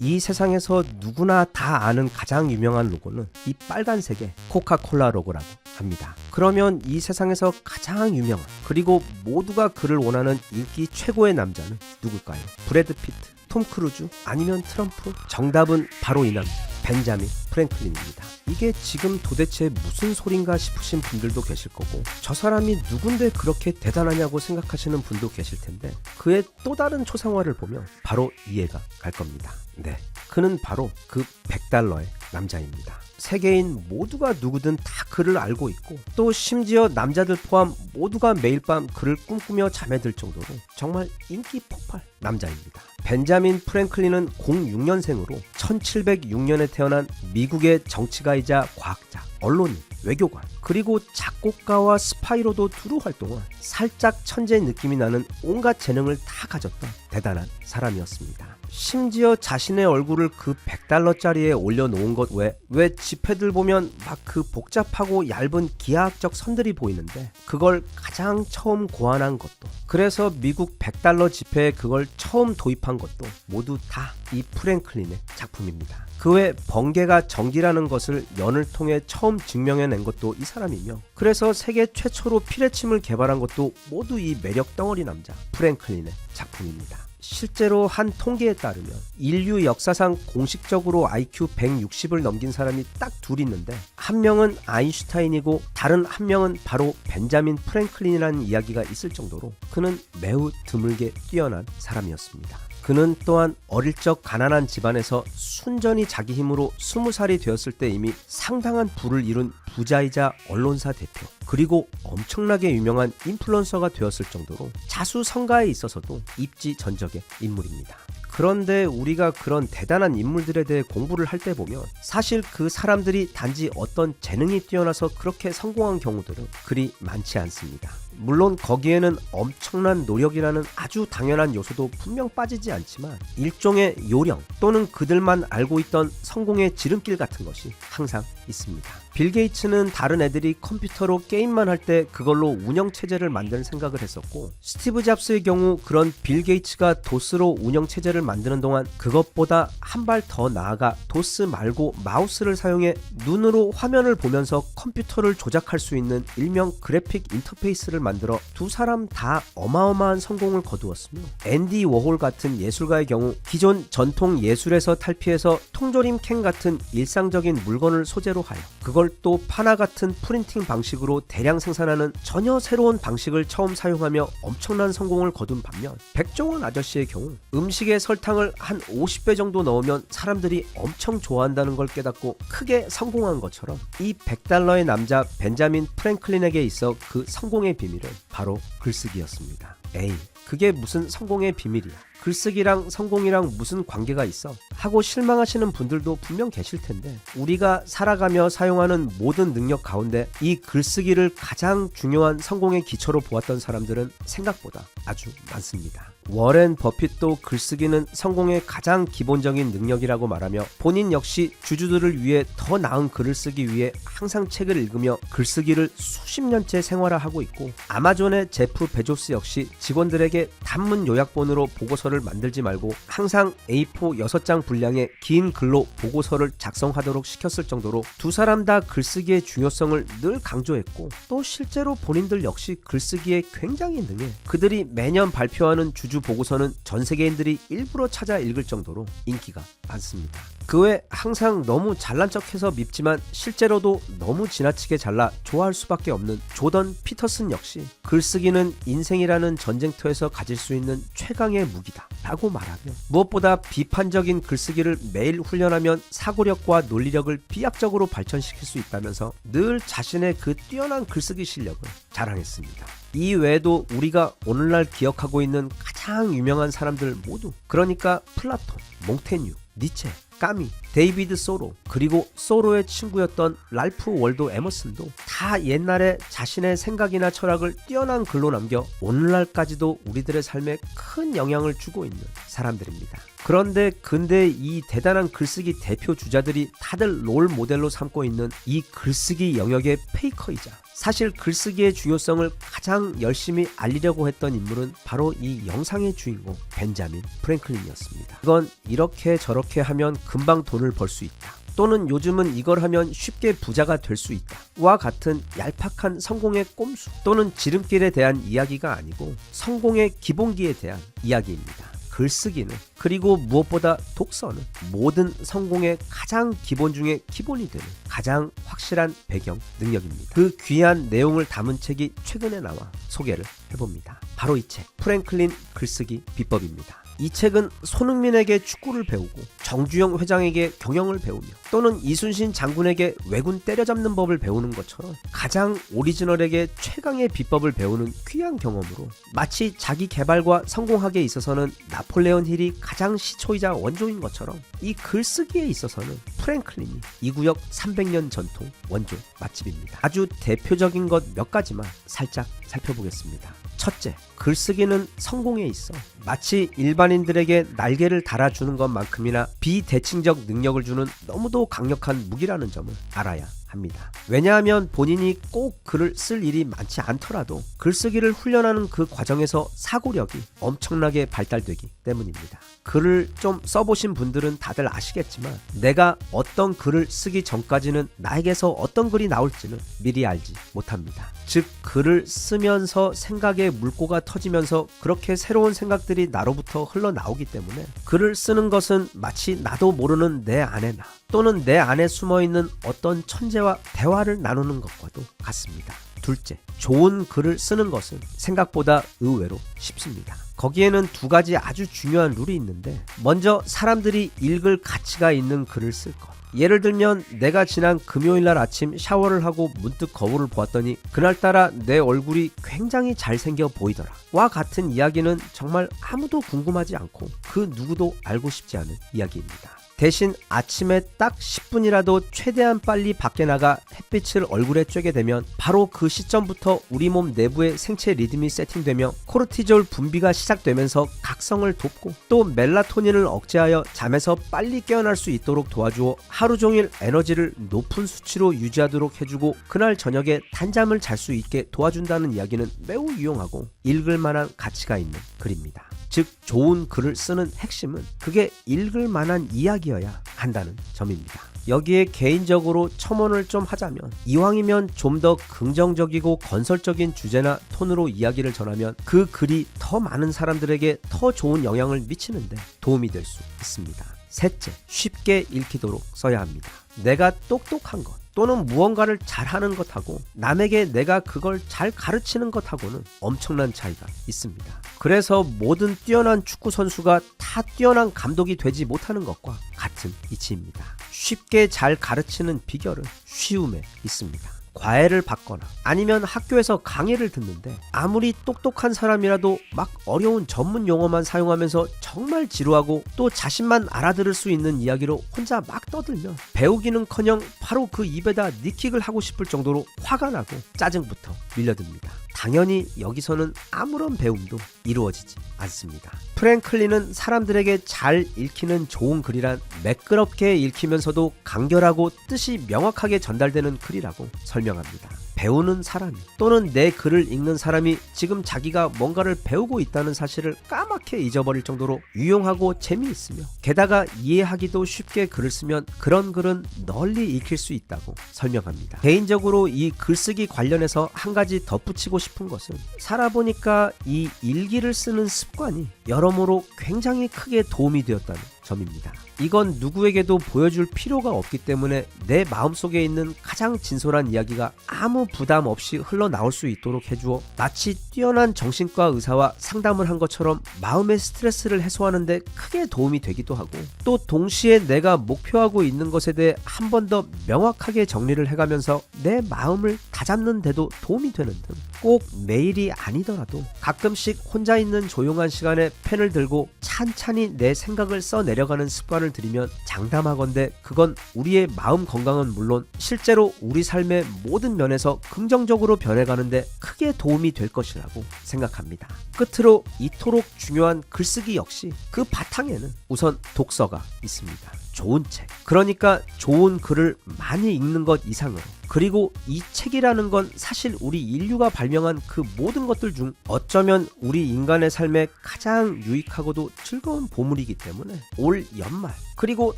이 세상에서 누구나 다 아는 가장 유명한 로고는 이 빨간색의 코카콜라 로고라고 합니다. 그러면 이 세상에서 가장 유명한, 그리고 모두가 그를 원하는 인기 최고의 남자는 누굴까요? 브래드 피트, 톰 크루즈, 아니면 트럼프? 정답은 바로 이 남자, 벤자민 프랭클린입니다. 이게 지금 도대체 무슨 소린가 싶으신 분들도 계실 거고, 저 사람이 누군데 그렇게 대단하냐고 생각하시는 분도 계실 텐데, 그의 또 다른 초상화를 보면 바로 이해가 갈 겁니다. 네, 그는 바로 그 $100의 남자입니다. 세계인 모두가 누구든 다 그를 알고 있고, 또 심지어 남자들 포함 모두가 매일 밤 그를 꿈꾸며 잠에 들 정도로 정말 인기 폭발 남자입니다. 벤자민 프랭클린은 06년생으로 1706년에 태어난 미국의 정치가이자 과학자, 언론인, 외교관, 그리고 작곡가와 스파이로도 두루 활동한 살짝 천재 느낌이 나는 온갖 재능을 다 가졌던 대단한 사람이었습니다. 심지어 자신의 얼굴을 그 $100짜리에 올려놓은 것 외에, 왜 지폐들 보면 막 그 복잡하고 얇은 기하학적 선들이 보이는데 그걸 가장 처음 고안한 것도, 그래서 미국 $100 지폐에 그걸 처음 도입한 것도 모두 다 이 프랭클린의 작품입니다. 그 외 번개가 전기라는 것을 연을 통해 처음 증명해낸 것도 이 사람이며, 그래서 세계 최초로 피레침을 개발한 것도 모두 이 매력 덩어리 남자 프랭클린의 작품입니다. 실제로 한 통계에 따르면 인류 역사상 공식적으로 IQ 160을 넘긴 사람이 딱 둘 있는데, 한 명은 아인슈타인이고 다른 한 명은 바로 벤자민 프랭클린이라는 이야기가 있을 정도로 그는 매우 드물게 뛰어난 사람이었습니다. 그는 또한 어릴 적 가난한 집안에서 순전히 자기 힘으로 20살이 되었을 때 이미 상당한 부를 이룬 부자이자 언론사 대표, 그리고 엄청나게 유명한 인플루언서가 되었을 정도로 자수성가에 있어서도 입지전적의 인물입니다. 그런데 우리가 그런 대단한 인물들에 대해 공부를 할 때 보면 사실 그 사람들이 단지 어떤 재능이 뛰어나서 그렇게 성공한 경우들은 그리 많지 않습니다. 물론 거기에는 엄청난 노력이라는 아주 당연한 요소도 분명 빠지지 않지만, 일종의 요령 또는 그들만 알고 있던 성공의 지름길 같은 것이 항상 있습니다. 빌 게이츠는 다른 애들이 컴퓨터로 게임만 할 때 그걸로 운영체제를 만드는 생각을 했었고, 스티브 잡스의 경우 그런 빌 게이츠가 도스로 운영체제를 만드는 동안 그것보다 한 발 더 나아가 도스 말고 마우스를 사용해 눈으로 화면을 보면서 컴퓨터를 조작할 수 있는 일명 그래픽 인터페이스를 만들어 두 사람 다 어마어마한 성공을 거두었으며, 앤디 워홀 같은 예술가의 경우 기존 전통 예술에서 탈피해서 통조림 캔 같은 일상적인 물건을 소재로 하여 그걸 또 파나 같은 프린팅 방식으로 대량 생산하는 전혀 새로운 방식을 처음 사용하며 엄청난 성공을 거둔 반면, 백종원 아저씨의 경우 음식에 설탕을 한 50배 정도 넣으면 사람들이 엄청 좋아한다는 걸 깨닫고 크게 성공한 것처럼, 이 $100의 남자 벤자민 프랭클린에게 있어 그 성공의 비밀은 바로 글쓰기였습니다. 에이, 그게 무슨 성공의 비밀이야, 글쓰기랑 성공이랑 무슨 관계가 있어? 하고 실망하시는 분들도 분명 계실 텐데, 우리가 살아가며 사용하는 모든 능력 가운데 이 글쓰기를 가장 중요한 성공의 기초로 보았던 사람들은 생각보다 아주 많습니다. 워렌 버핏도 글쓰기는 성공의 가장 기본적인 능력이라고 말하며, 본인 역시 주주들을 위해 더 나은 글을 쓰기 위해 항상 책을 읽으며 글쓰기를 수십 년째 생활화하고 있고, 아마존의 제프 베조스 역시 직원들에게 단문 요약본으로 보고서를 만들지 말고 항상 A4 6장 분량의 긴 글로 보고서를 작성하도록 시켰을 정도로 두 사람 다 글쓰기의 중요성을 늘 강조했고, 또 실제로 본인들 역시 글쓰기에 굉장히 능해 그들이 매년 발표하는 주주 보고서는 전 세계인들이 일부러 찾아 읽을 정도로 인기가 많습니다. 그 외 항상 너무 잘난 척해서 밉지만 실제로도 너무 지나치게 잘나 좋아할 수밖에 없는 조던 피터슨 역시 글쓰기는 인생이라는 전쟁터에서 가질 수 있는 최강의 무기다 라고 말하며, 무엇보다 비판적인 글쓰기를 매일 훈련하면 사고력과 논리력을 비약적으로 발전시킬 수 있다면서 늘 자신의 그 뛰어난 글쓰기 실력을 자랑했습니다. 이 외에도 우리가 오늘날 기억하고 있는 가장 유명한 사람들 모두, 그러니까 플라톤, 몽테뉴, 니체, 까미, 데이비드 소로, 그리고 소로의 친구였던 랄프 월도 에머슨도 다 옛날에 자신의 생각이나 철학을 뛰어난 글로 남겨 오늘날까지도 우리들의 삶에 큰 영향을 주고 있는 사람들입니다. 그런데 이 대단한 글쓰기 대표 주자들이 다들 롤 모델로 삼고 있는 이 글쓰기 영역의 페이커이자 사실 글쓰기의 중요성을 가장 열심히 알리려고 했던 인물은 바로 이 영상의 주인공 벤자민 프랭클린이었습니다. 이건 이렇게 저렇게 하면 금방 돈을 벌 수 있다, 또는 요즘은 이걸 하면 쉽게 부자가 될 수 있다 와 같은 얄팍한 성공의 꼼수 또는 지름길에 대한 이야기가 아니고 성공의 기본기에 대한 이야기입니다. 글쓰기는, 그리고 무엇보다 독서는 모든 성공의 가장 기본 중에 기본이 되는 가장 확실한 배경 능력입니다. 그 귀한 내용을 담은 책이 최근에 나와 소개를 해봅니다. 바로 이 책, 프랭클린 글쓰기 비법입니다. 이 책은 손흥민에게 축구를 배우고 정주영 회장에게 경영을 배우며 또는 이순신 장군에게 왜군 때려잡는 법을 배우는 것처럼 가장 오리지널에게 최강의 비법을 배우는 귀한 경험으로, 마치 자기 개발과 성공학에 있어서는 나폴레온 힐이 가장 시초이자 원조인 것처럼 이 글쓰기에 있어서는 프랭클린이 이 구역 300년 전통 원조 맛집입니다. 아주 대표적인 것 몇 가지만 살짝 살펴보겠습니다. 첫째, 글쓰기는 성공에 있어 마치 일반인들에게 날개를 달아주는 것만큼이나 비대칭적 능력을 주는 너무도 강력한 무기라는 점을 알아야 합니다. 왜냐하면 본인이 꼭 글을 쓸 일이 많지 않더라도 글쓰기를 훈련하는 그 과정에서 사고력이 엄청나게 발달되기 때문입니다. 글을 좀 써보신 분들은 다들 아시겠지만 내가 어떤 글을 쓰기 전까지는 나에게서 어떤 글이 나올지는 미리 알지 못합니다. 즉 글을 쓰면서 생각의 물꼬가 터지면서 그렇게 새로운 생각들이 나로부터 흘러나오기 때문에 글을 쓰는 것은 마치 나도 모르는 내 안의 나 또는 내 안에 숨어있는 어떤 천재와 대화를 나누는 것과도 같습니다. 둘째, 좋은 글을 쓰는 것은 생각보다 의외로 쉽습니다. 거기에는 두 가지 아주 중요한 룰이 있는데, 먼저 사람들이 읽을 가치가 있는 글을 쓸 것. 예를 들면 내가 지난 금요일날 아침 샤워를 하고 문득 거울을 보았더니 그날따라 내 얼굴이 굉장히 잘생겨 보이더라 와 같은 이야기는 정말 아무도 궁금하지 않고 그 누구도 알고 싶지 않은 이야기입니다. 대신 아침에 딱 10분이라도 최대한 빨리 밖에 나가 햇빛을 얼굴에 쬐게 되면 바로 그 시점부터 우리 몸 내부의 생체 리듬이 세팅되며 코르티졸 분비가 시작되면서 각성을 돕고 또 멜라토닌을 억제하여 잠에서 빨리 깨어날 수 있도록 도와주어 하루 종일 에너지를 높은 수치로 유지하도록 해주고 그날 저녁에 단잠을 잘 수 있게 도와준다는 이야기는 매우 유용하고 읽을 만한 가치가 있는 글입니다. 즉 좋은 글을 쓰는 핵심은 그게 읽을 만한 이야기여야 한다는 점입니다. 여기에 개인적으로 첨언을 좀 하자면, 이왕이면 좀 더 긍정적이고 건설적인 주제나 톤으로 이야기를 전하면 그 글이 더 많은 사람들에게 더 좋은 영향을 미치는데 도움이 될 수 있습니다. 셋째, 쉽게 읽히도록 써야 합니다. 내가 똑똑한 것 또는 무언가를 잘하는 것하고 남에게 내가 그걸 잘 가르치는 것하고는 엄청난 차이가 있습니다. 그래서 모든 뛰어난 축구 선수가 다 뛰어난 감독이 되지 못하는 것과 같은 이치입니다. 쉽게 잘 가르치는 비결은 쉬움에 있습니다. 과외를 받거나 아니면 학교에서 강의를 듣는데 아무리 똑똑한 사람이라도 막 어려운 전문 용어만 사용하면서 정말 지루하고 또 자신만 알아들을 수 있는 이야기로 혼자 막 떠들면 배우기는커녕 바로 그 입에다 니킥을 하고 싶을 정도로 화가 나고 짜증부터 밀려듭니다. 당연히 여기서는 아무런 배움도 이루어지지 않습니다. 프랭클린은 사람들에게 잘 읽히는 좋은 글이란 매끄럽게 읽히면서도 간결하고 뜻이 명확하게 전달되는 글이라고 설명합니다. 배우는 사람이 또는 내 글을 읽는 사람이 지금 자기가 뭔가를 배우고 있다는 사실을 까맣게 잊어버릴 정도로 유용하고 재미있으며 게다가 이해하기도 쉽게 글을 쓰면 그런 글은 널리 읽힐 수 있다고 설명합니다. 개인적으로 이 글쓰기 관련해서 한 가지 덧붙이고 싶은 것은 살아보니까 이 일기를 쓰는 습관이 여러모로 굉장히 크게 도움이 되었다는 점입니다. 이건 누구에게도 보여줄 필요가 없기 때문에 내 마음속에 있는 가장 진솔한 이야기가 아무 부담 없이 흘러나올 수 있도록 해주어 마치 뛰어난 정신과 의사와 상담을 한 것처럼 마음의 스트레스를 해소하는 데 크게 도움이 되기도 하고 또 동시에 내가 목표하고 있는 것에 대해 한 번 더 명확하게 정리를 해가면서 내 마음을 다잡는 데도 도움이 되는 등 꼭 매일이 아니더라도 가끔씩 혼자 있는 조용한 시간에 펜을 들고 찬찬히 내 생각을 써내려가는 습관을 말씀을 드리면 장담하건대 그건 우리의 마음 건강은 물론 실제로 우리 삶의 모든 면에서 긍정적으로 변해가는데 크게 도움이 될 것이라고 생각합니다. 끝으로 이토록 중요한 글쓰기 역시 그 바탕에는 우선 독서가 있습니다. 좋은 책, 그러니까 좋은 글을 많이 읽는 것 이상으로, 그리고 이 책이라는 건 사실 우리 인류가 발명한 그 모든 것들 중 어쩌면 우리 인간의 삶에 가장 유익하고도 즐거운 보물이기 때문에 올 연말 그리고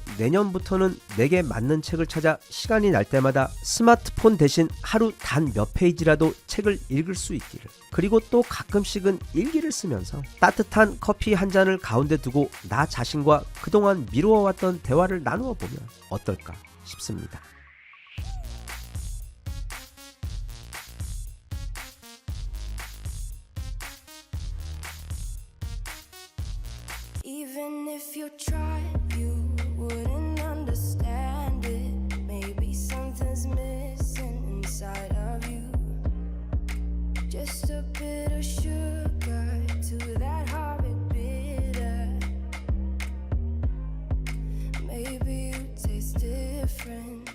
내년부터는 내게 맞는 책을 찾아 시간이 날 때마다 스마트폰 대신 하루 단 몇 페이지라도 책을 읽을 수 있기를, 그리고 또 가끔씩은 일기를 쓰면서 따뜻한 커피 한 잔을 가운데 두고 나 자신과 그동안 미루어왔던 대화를 나누어 보면 어떨까 싶습니다. Even if you tried, you wouldn't understand it. Maybe something's missing inside of you. Just a bit of sugar to that horrid bitter. Maybe you taste different.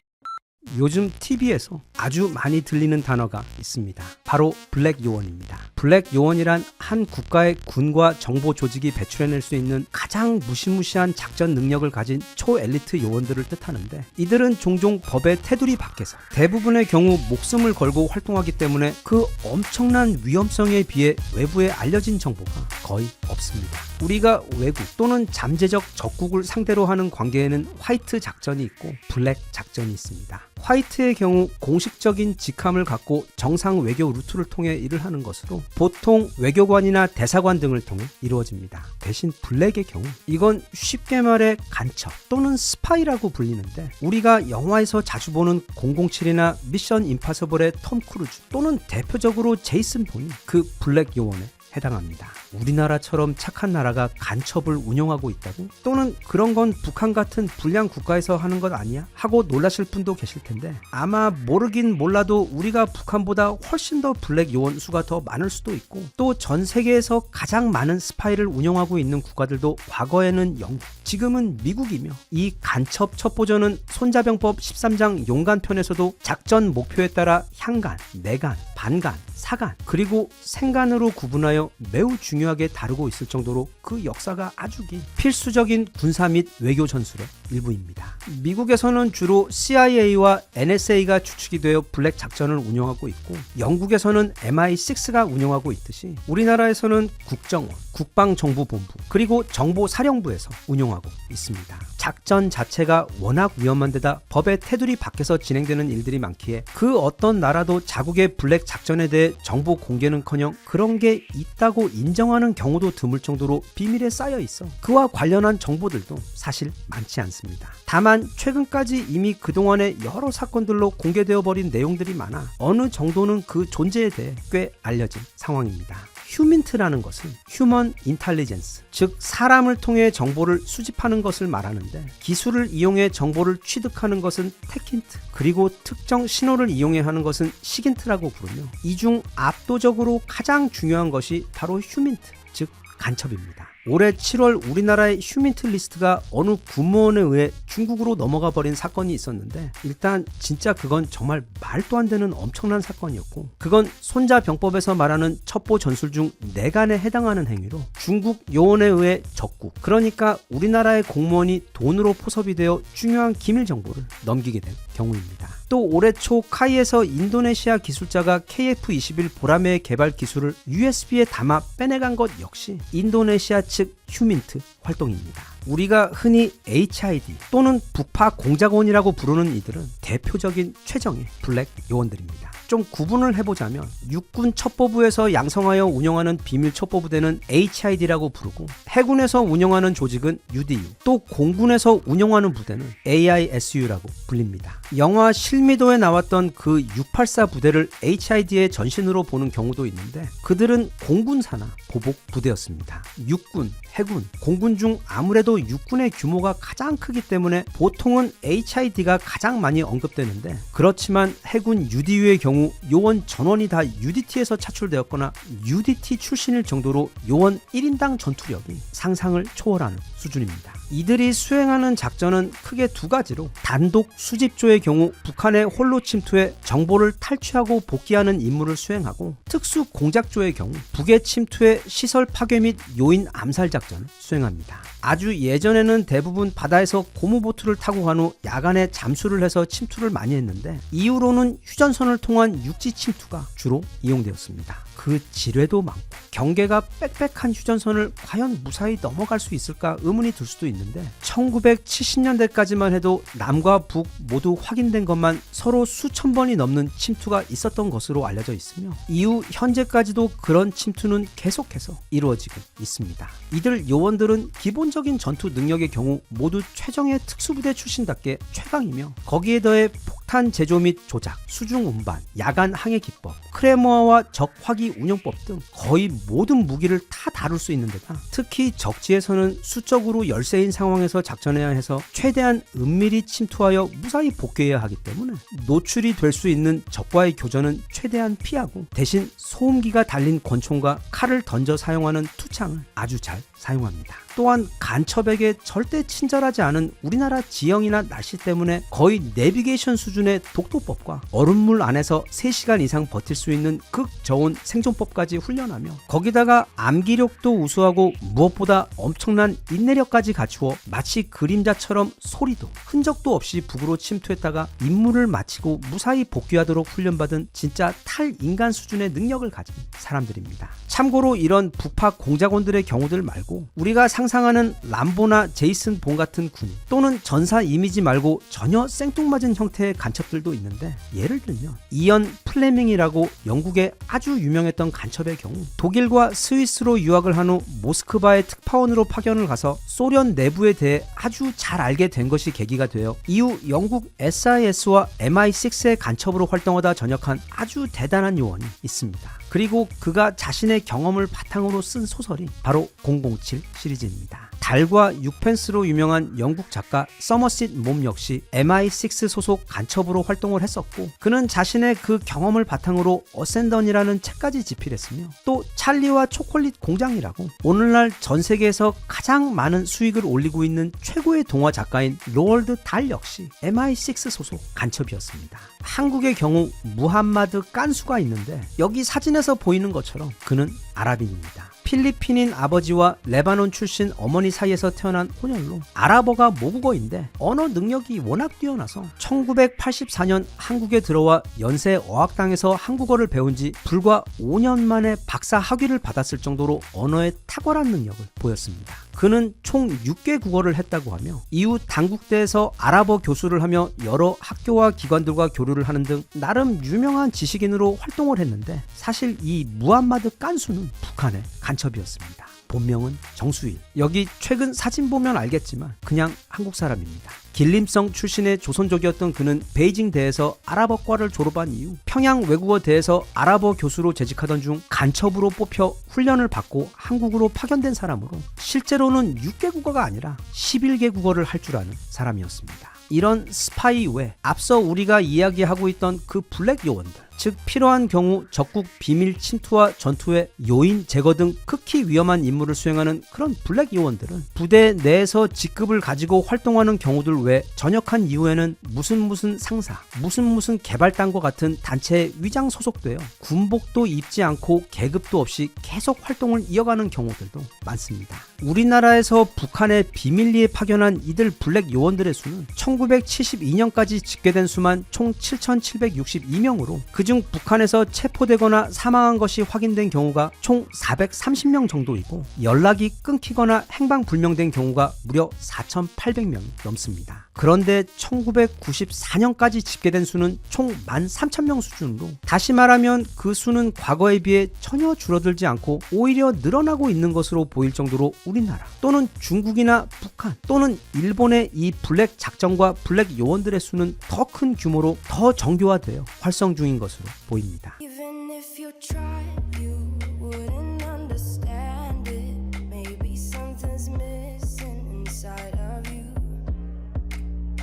요즘 TV에서 아주 많이 들리는 단어가 있습니다. 바로 블랙 요원입니다. 블랙 요원이란 한 국가의 군과 정보 조직이 배출해낼 수 있는 가장 무시무시한 작전 능력을 가진 초엘리트 요원들을 뜻하는데, 이들은 종종 법의 테두리 밖에서 대부분의 경우 목숨을 걸고 활동하기 때문에 그 엄청난 위험성에 비해 외부에 알려진 정보가 거의 없습니다. 우리가 외국 또는 잠재적 적국을 상대로 하는 관계에는 화이트 작전이 있고 블랙 작전이 있습니다. 화이트의 경우 공식적인 직함을 갖고 정상 외교 루트를 통해 일을 하는 것으로 보통 외교관이나 대사관 등을 통해 이루어집니다. 대신 블랙의 경우 이건 쉽게 말해 간첩 또는 스파이라고 불리는데, 우리가 영화에서 자주 보는 007이나 미션 임파서블의 톰 크루즈 또는 대표적으로 제이슨 본이 그 블랙 요원에 해당합니다. 우리나라처럼 착한 나라가 간첩을 운영하고 있다고? 또는 그런 건 북한 같은 불량 국가에서 하는 것 아니야? 하고 놀라실 분도 계실 텐데, 아마 모르긴 몰라도 우리가 북한보다 훨씬 더 블랙 요원 수가 더 많을 수도 있고, 또 전 세계에서 가장 많은 스파이를 운영하고 있는 국가들도 과거에는 영국, 지금은 미국이며, 이 간첩 첩보전은 손자병법 13장 용간편에서도 작전 목표에 따라 향간, 내간, 반간, 사간, 그리고 생간으로 구분하여 매우 중요하게 다루고 있을 정도로 그 역사가 아주 긴 필수적인 군사 및 외교 전술의 일부입니다. 미국에서는 주로 CIA와 NSA가 주축이 되어 블랙 작전을 운영하고 있고, 영국에서는 MI6가 운영하고 있듯이 우리나라에서는 국정원, 국방정보본부, 그리고 정보사령부에서 운영하고 있습니다. 작전 자체가 워낙 위험한 데다 법의 테두리 밖에서 진행되는 일들이 많기에 그 어떤 나라도 자국의 블랙 작전에 대해 정보 공개는커녕 그런 게 있다고 인정하는 경우도 드물 정도로 비밀에 쌓여 있어 그와 관련한 정보들도 사실 많지 않습니다. 다만 최근까지 이미 그동안의 여러 사건들로 공개되어 버린 내용들이 많아 어느 정도는 그 존재에 대해 꽤 알려진 상황입니다. 휴민트라는 것은 휴먼 인텔리전스, 즉 사람을 통해 정보를 수집하는 것을 말하는데, 기술을 이용해 정보를 취득하는 것은 테킨트, 그리고 특정 신호를 이용해 하는 것은 시긴트라고 부르며, 이 중 압도적으로 가장 중요한 것이 바로 휴민트, 즉 간첩입니다. 올해 7월 우리나라의 휴민트 리스트가 어느 군무원에 의해 중국으로 넘어가 버린 사건이 있었는데, 일단 진짜 그건 정말 말도 안 되는 엄청난 사건이었고, 그건 손자병법에서 말하는 첩보 전술 중 내간에 해당하는 행위로 중국 요원에 의해 적국, 그러니까 우리나라의 공무원이 돈으로 포섭이 되어 중요한 기밀 정보를 넘기게 된 경우입니다. 또 올해 초 카이에서 인도네시아 기술자가 KF-21 보라매의 개발 기술을 USB에 담아 빼내간 것 역시 인도네시아 측 휴민트 활동입니다. 우리가 흔히 HID 또는 북파 공작원이라고 부르는 이들은 대표적인 최정의 블랙 요원들입니다. 좀 구분을 해보자면, 육군 첩보부에서 양성하여 운영하는 비밀 첩보부대는 HID라고 부르고, 해군에서 운영하는 조직은 UDU, 또 공군에서 운영하는 부대는 AISU라고 불립니다. 영화 실미도에 나왔던 그 684 부대를 HID의 전신으로 보는 경우도 있는데, 그들은 공군 산하 보복 부대였습니다. 육군, 해군, 공군 중 아무래도 육군의 규모가 가장 크기 때문에 보통은 HID가 가장 많이 언급되는데, 그렇지만 해군 UDU의 경우 요원 전원이 다 UDT에서 차출되었거나 UDT 출신일 정도로 요원 1인당 전투력이 상상을 초월하는 수준입니다. 이들이 수행하는 작전은 크게 두 가지로, 단독 수집조의 경우 북한의 홀로 침투해 정보를 탈취하고 복귀하는 임무를 수행하고, 특수 공작조의 경우 북의 침투해 시설 파괴 및 요인 암살 작전을 수행합니다. 아주 예전에는 대부분 바다에서 고무보트를 타고 간 후 야간에 잠수를 해서 침투를 많이 했는데, 이후로는 휴전선을 통한 육지 침투가 주로 이용되었습니다. 그 지뢰도 많고 경계가 빽빽한 휴전선을 과연 무사히 넘어갈 수 있을까 의문이 들 수도 있는데, 1970년대까지만 해도 남과 북 모두 확인된 것만 서로 수천 번이 넘는 침투가 있었던 것으로 알려져 있으며, 이후 현재까지도 그런 침투는 계속해서 이루어지고 있습니다. 이들 요원들은 기본적인 전투 능력의 경우 모두 최정예 특수부대 출신답게 최강이며, 거기에 더해 폭탄 제조 및 조작, 수중 운반, 야간 항해 기법, 크레모아와 적 화기 운용법 등 거의 모든 무기를 다 다룰 수 있는 데다, 특히 적지에서는 수적으로 열세인 상황에서 작전해야 해서 최대한 은밀히 침투하여 무사히 복귀해야 하기 때문에 노출이 될 수 있는 적과의 교전은 최대한 피하고, 대신 소음기가 달린 권총과 칼을 던져 사용하는 투창을 아주 잘 사용합니다. 또한 간첩에게 절대 친절하지 않은 우리나라 지형이나 날씨 때문에 거의 내비게이션 수준의 독도법과 얼음물 안에서 3시간 이상 버틸 수 있는 극저온 생존법까지 훈련하며, 거기다가 암기력도 우수하고 무엇보다 엄청난 인내력까지 갖추어 마치 그림자처럼 소리도 흔적도 없이 북으로 침투했다가 임무를 마치고 무사히 복귀하도록 훈련받은 진짜 탈인간 수준의 능력을 가진 사람들입니다. 참고로 이런 북파 공작원들의 경우들 말고 우리가 상상하는 람보나 제이슨 본 같은 군, 또는 전사 이미지 말고 전혀 생뚱맞은 형태의 간첩들도 있는데, 예를 들면 이언 플레밍이라고 영국의 아주 유명했던 간첩의 경우 독일과 스위스로 유학을 한 후 모스크바의 특파원으로 파견을 가서 소련 내부에 대해 아주 잘 알게 된 것이 계기가 되어 이후 영국 SIS와 MI6의 간첩으로 활동하다 전역한 아주 대단한 요원이 있습니다. 그리고 그가 자신의 경험을 바탕으로 쓴 소설이 바로 007 시리즈입니다. 달과 6펜스로 유명한 영국 작가 서머싯 몸 역시 MI6 소속 간첩으로 활동을 했었고, 그는 자신의 그 경험을 바탕으로 어센던이라는 책까지 집필했으며, 또 찰리와 초콜릿 공장이라고 오늘날 전 세계에서 가장 많은 수익을 올리고 있는 최고의 동화 작가인 로얼드 달 역시 MI6 소속 간첩이었습니다. 한국의 경우 무함마드 깐수가 있는데, 여기 사진에서 보이는 것처럼 그는 아랍인입니다. 필리핀인 아버지와 레바논 출신 어머니 사이에서 태어난 혼혈로 아랍어가 모국어인데 언어 능력이 워낙 뛰어나서 1984년 한국에 들어와 연세 어학당에서 한국어를 배운 지 불과 5년 만에 박사 학위를 받았을 정도로 언어에 탁월한 능력을 보였습니다. 그는 총 6개 국어를 했다고 하며, 이후 단국대에서 아랍어 교수를 하며 여러 학교와 기관들과 교류를 하는 등 나름 유명한 지식인으로 활동을 했는데, 사실 이 무함마드 깐수는 북한의 간첩이었습니다. 본명은 정수일. 여기 최근 사진 보면 알겠지만 그냥 한국 사람입니다. 길림성 출신의 조선족이었던 그는 베이징대에서 아랍어과를 졸업한 이후 평양 외국어대에서 아랍어 교수로 재직하던 중 간첩으로 뽑혀 훈련을 받고 한국으로 파견된 사람으로, 실제로는 6개 국어가 아니라 11개 국어를 할 줄 아는 사람이었습니다. 이런 스파이 외 앞서 우리가 이야기하고 있던 그 블랙 요원들, 즉 필요한 경우 적국 비밀 침투와 전투의 요인 제거 등 극히 위험한 임무를 수행하는 그런 블랙 요원들은 부대 내에서 직급을 가지고 활동하는 경우들 외 전역한 이후에는 무슨 상사, 무슨 개발단과 같은 단체에 위장 소속되어 군복도 입지 않고 계급도 없이 계속 활동을 이어가는 경우들도 많습니다. 우리나라에서 북한에 비밀리에 파견한 이들 블랙 요원들의 수는 1972년까지 집계된 수만 총 7,762명으로, 그중 북한에서 체포되거나 사망한 것이 확인된 경우가 총 430명 정도이고, 연락이 끊기거나 행방불명된 경우가 무려 4,800명이 넘습니다. 그런데 1994년까지 집계된 수는 총 13,000명 수준으로, 다시 말하면 그 수는 과거에 비해 전혀 줄어들지 않고 오히려 늘어나고 있는 것으로 보일 정도로 우리나라 또는 중국이나 북한 또는 일본의 이 블랙 작전과 블랙 요원들의 수는 더 큰 규모로 더 정교화되어 활성 중인 것으로 보입니다. Even if you tried, you wouldn't understand it. Maybe something's missing inside of you.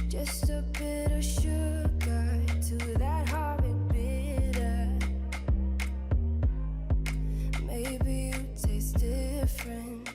Just a bit of sugar to that horrid bitter. Maybe you taste different.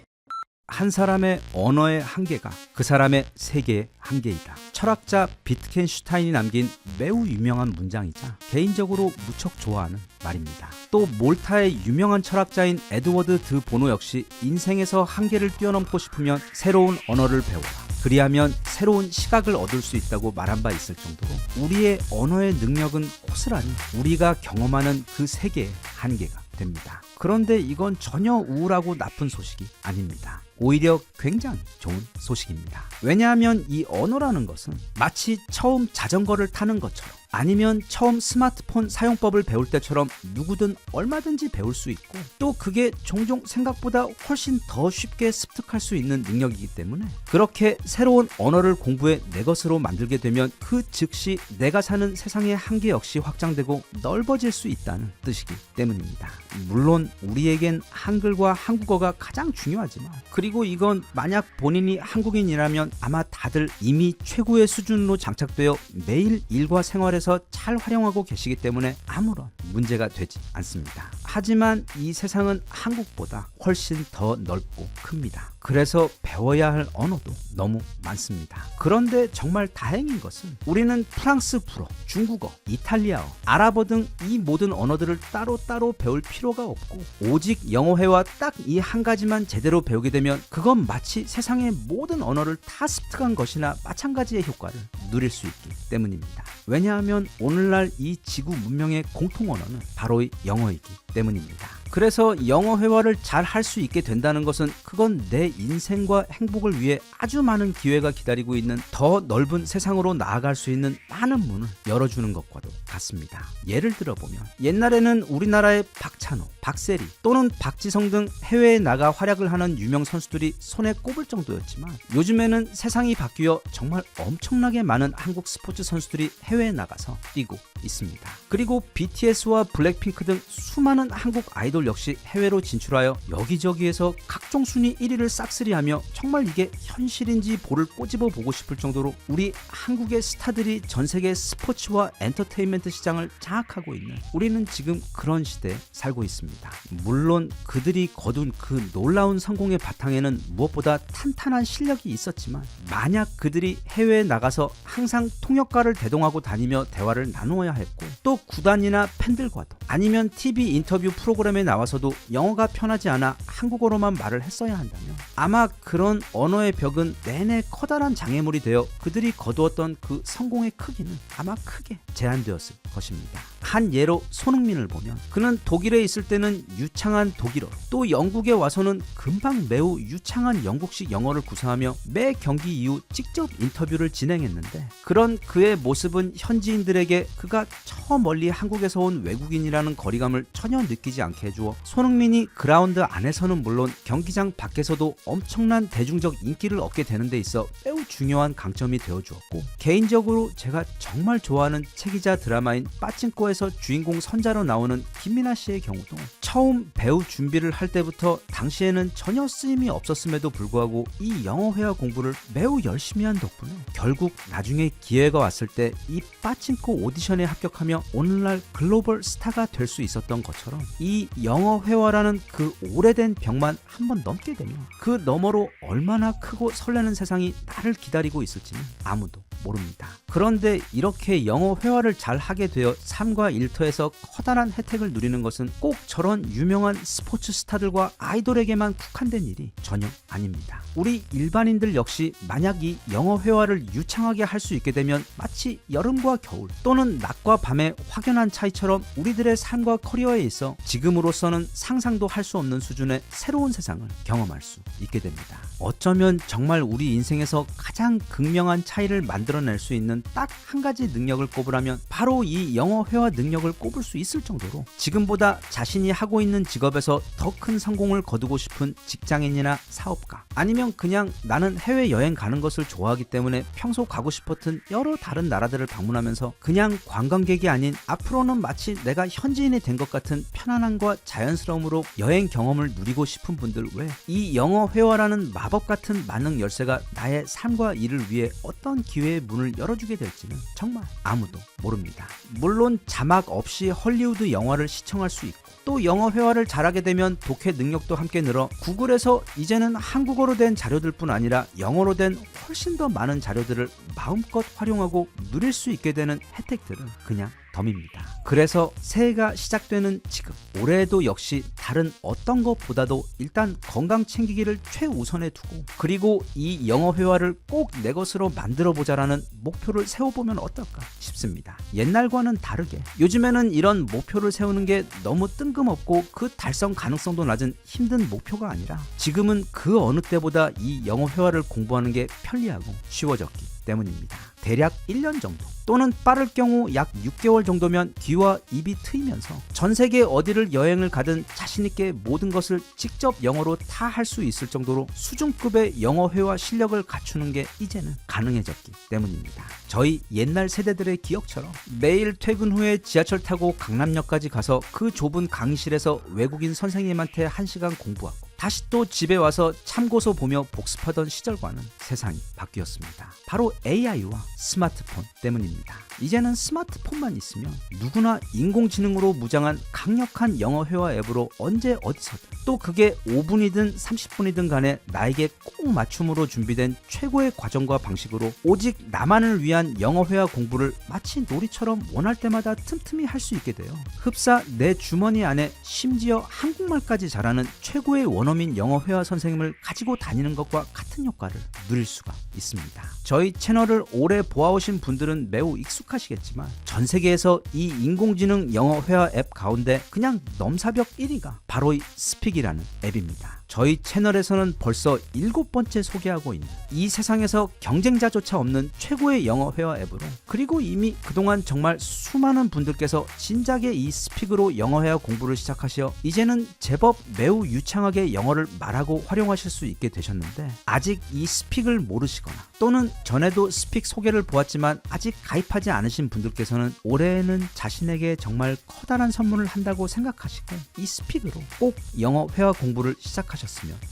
한 사람의 언어의 한계가 그 사람의 세계의 한계이다. 철학자 비트겐슈타인이 남긴 매우 유명한 문장이자 개인적으로 무척 좋아하는 말입니다. 또 몰타의 유명한 철학자인 에드워드 드 보노 역시 인생에서 한계를 뛰어넘고 싶으면 새로운 언어를 배워라. 그리하면 새로운 시각을 얻을 수 있다고 말한 바 있을 정도로 우리의 언어의 능력은 고스란히 우리가 경험하는 그 세계의 한계가 됩니다. 그런데 이건 전혀 우울하고 나쁜 소식이 아닙니다. 오히려 굉장히 좋은 소식입니다. 왜냐하면 이 언어라는 것은 마치 처음 자전거를 타는 것처럼 아니면 처음 스마트폰 사용법을 배울 때처럼 누구든 얼마든지 배울 수 있고 또 그게 종종 생각보다 훨씬 더 쉽게 습득할 수 있는 능력이기 때문에 그렇게 새로운 언어를 공부해 내 것으로 만들게 되면 그 즉시 내가 사는 세상의 한계 역시 확장되고 넓어질 수 있다는 뜻이기 때문입니다. 물론 우리에겐 한글과 한국어가 가장 중요하지만 그리고 이건 만약 본인이 한국인이라면 아마 다들 이미 최고의 수준으로 장착되어 매일 일과 생활에서 잘 활용하고 계시기 때문에 아무런 문제가 되지 않습니다. 하지만 이 세상은 한국보다 훨씬 더 넓고 큽니다. 그래서 배워야 할 언어도 너무 많습니다. 그런데 정말 다행인 것은 우리는 프랑스 불어, 중국어, 이탈리아어, 아랍어 등 이 모든 언어들을 따로따로 배울 필요가 없고 오직 영어회화 딱 이 한 가지만 제대로 배우게 되면 그건 마치 세상의 모든 언어를 다 습득한 것이나 마찬가지의 효과를 누릴 수 있기 때문입니다. 왜냐하면 오늘날 이 지구 문명의 공통 언어는 바로 이 영어이기 때문입니다. 그래서 영어 회화를 잘 할 수 있게 된다는 것은 그건 내 인생과 행복을 위해 아주 많은 기회가 기다리고 있는 더 넓은 세상으로 나아갈 수 있는 많은 문을 열어주는 것과도 같습니다. 예를 들어보면 옛날에는 우리나라의 박찬호, 박세리 또는 박지성 등 해외에 나가 활약을 하는 유명 선수들이 손에 꼽을 정도였지만 요즘에는 세상이 바뀌어 정말 엄청나게 많은 한국 스포츠 선수들이 해외에 나가서 뛰고 있습니다. 그리고 BTS와 블랙핑크 등 수많은 한국 아이돌 역시 해외로 진출하여 여기저기에서 각종 순위 1위를 싹쓸이하며 정말 이게 현실인지 볼을 꼬집어 보고 싶을 정도로 우리 한국의 스타들이 전 세계 스포츠와 엔터테인먼트 시장을 장악하고 있는 우리는 지금 그런 시대에 살고 있습니다. 물론 그들이 거둔 그 놀라운 성공의 바탕에는 무엇보다 탄탄한 실력이 있었지만 만약 그들이 해외에 나가서 항상 통역가를 대동하고 다니며 대화를 나누어야 했고 또 구단이나 팬들과도 아니면 TV 인터뷰 프로그램에 나와서도 영어가 편하지 않아 한국어로만 말을 했어야 한다면 아마 그런 언어의 벽은 내내 커다란 장애물이 되어 그들이 거두었던 그 성공의 크기는 아마 크게 제한되었을 것입니다. 한 예로 손흥민을 보면 그는 독일에 있을 때는 유창한 독일어로 또 영국에 와서는 금방 매우 유창한 영국식 영어를 구사하며 매 경기 이후 직접 인터뷰를 진행했는데 그런 그의 모습은 현지인들에게 그가 저 멀리 한국에서 온 외국인이라는 거리감을 전혀 느끼지 않게 해주어 손흥민이 그라운드 안에서는 물론 경기장 밖에서도 엄청난 대중적 인기를 얻게 되는 데 있어 매우 중요한 강점이 되어주었고 개인적으로 제가 정말 좋아하는 책이자 드라마인 빠찡코에서 주인공 선자로 나오는 김민아 씨의 경우도 처음 배우 준비를 할 때부터 당시에는 전혀 쓰임이 없었음에도 불구하고 이 영어 회화 공부를 매우 열심히 한 덕분에 결국 나중에 기회가 왔을 때 이 빠찡코 오디션에 합격하며 오늘날 글로벌 스타가 될 수 있었던 것처럼 이 영어 회화라는 그 오래된 벽만 한번 넘게 되면 그 너머로 얼마나 크고 설레는 세상이 나를 기다리고 있을지는 아무도 모릅니다. 그런데 이렇게 영어 회화를 잘 하게 되어 삶과 일터에서 커다란 혜택을 누리는 것은 꼭 저런 유명한 스포츠 스타들과 아이돌에게만 국한된 일이 전혀 아닙니다. 우리 일반인들 역시 만약 이 영어 회화를 유창하게 할 수 있게 되면 마치 여름과 겨울 또는 낮과 밤의 확연한 차이처럼 우리들의 삶과 커리어에 있어 지금으로서는 상상도 할 수 없는 수준의 새로운 세상을 경험할 수 있게 됩니다. 어쩌면 정말 우리 인생에서 가장 극명한 차이를 만들어낼 수 있는 딱 한 가지 능력을 꼽으라면 바로 이 영어 회화 능력을 꼽을 수 있을 정도로 지금보다 자신이 하고 있는 직업에서 더 큰 성공을 거두고 싶은 직장인이나 사업가 아니면 그냥 나는 해외여행 가는 것을 좋아하기 때문에 평소 가고 싶었던 여러 다른 나라들을 방문하면서 그냥 관광객이 아닌 앞으로는 마치 내가 현지인이 된 것 같은 편안함과 자연스러움으로 여행 경험을 누리고 싶은 분들 외 이 영어 회화라는 마법 같은 만능 열쇠가 나의 삶과 일을 위해 어떤 기회의 문을 열어주게 될지는 정말 아무도 모릅니다. 물론 자막 없이 헐리우드 영화를 시청할 수 있고 또 영어 회화를 잘하게 되면 독해 능력도 함께 늘어 구글에서 이제는 한국어로 된 자료들뿐 아니라 영어로 된 훨씬 더 많은 자료들을 마음껏 활용하고 누릴 수 있게 되는 혜택들은 그냥 덤입니다. 그래서 새해가 시작되는 지금 올해에도 역시 다른 어떤 것보다도 일단 건강 챙기기를 최우선에 두고 그리고 이 영어 회화를 꼭 내 것으로 만들어 보자라는 목표를 세워보면 어떨까 싶습니다. 옛날과는 다르게 요즘에는 이런 목표를 세우는 게 너무 뜬금없고 그 달성 가능성도 낮은 힘든 목표가 아니라 지금은 그 어느 때보다 이 영어 회화를 공부하는 게 편리하고 쉬워졌기 때문입니다. 대략 1년 정도 또는 빠를 경우 약 6개월 정도면 귀와 입이 트이면서 전 세계 어디를 여행을 가든 자신있게 모든 것을 직접 영어로 다 할 수 있을 정도로 수준급의 영어 회화 실력을 갖추는 게 이제는 가능해졌기 때문입니다. 저희 옛날 세대들의 기억처럼 매일 퇴근 후에 지하철 타고 강남역까지 가서 그 좁은 강의실에서 외국인 선생님한테 1시간 공부하고 다시 또 집에 와서 참고서 보며 복습하던 시절과는 세상이 바뀌었습니다. 바로 AI와 스마트폰 때문입니다. 이제는 스마트폰만 있으면 누구나 인공지능으로 무장한 강력한 영어 회화 앱으로 언제 어디서든 또 그게 5분이든 30분이든 간에 나에게 꼭 맞춤으로 준비된 최고의 과정과 방식으로 오직 나만을 위한 영어 회화 공부를 마치 놀이처럼 원할 때마다 틈틈이 할 수 있게 돼요. 흡사 내 주머니 안에 심지어 한국말까지 잘하는 최고의 원어민 영어 회화 선생님을 가지고 다니는 것과 같은 효과를 누릴 수가 있습니다. 저희 채널을 오래 보아오신 분들은 매우 익숙하시겠지만 전 세계에서 이 인공지능 영어 회화 앱 가운데 그냥 넘사벽 1위가 바로 이 스픽이라는 앱입니다. 저희 채널에서는 벌써 7번째 소개하고 있는 이 세상에서 경쟁자조차 없는 최고의 영어 회화 앱으로 그리고 이미 그동안 정말 수많은 분들께서 진작에 이 스픽으로 영어 회화 공부를 시작하셔 이제는 제법 매우 유창하게 영어를 말하고 활용하실 수 있게 되셨는데 아직 이 스픽을 모르시거나 또는 전에도 스픽 소개를 보았지만 아직 가입하지 않으신 분들께서는 올해에는 자신에게 정말 커다란 선물을 한다고 생각하시고 이 스픽으로 꼭 영어 회화 공부를 시작하셨으면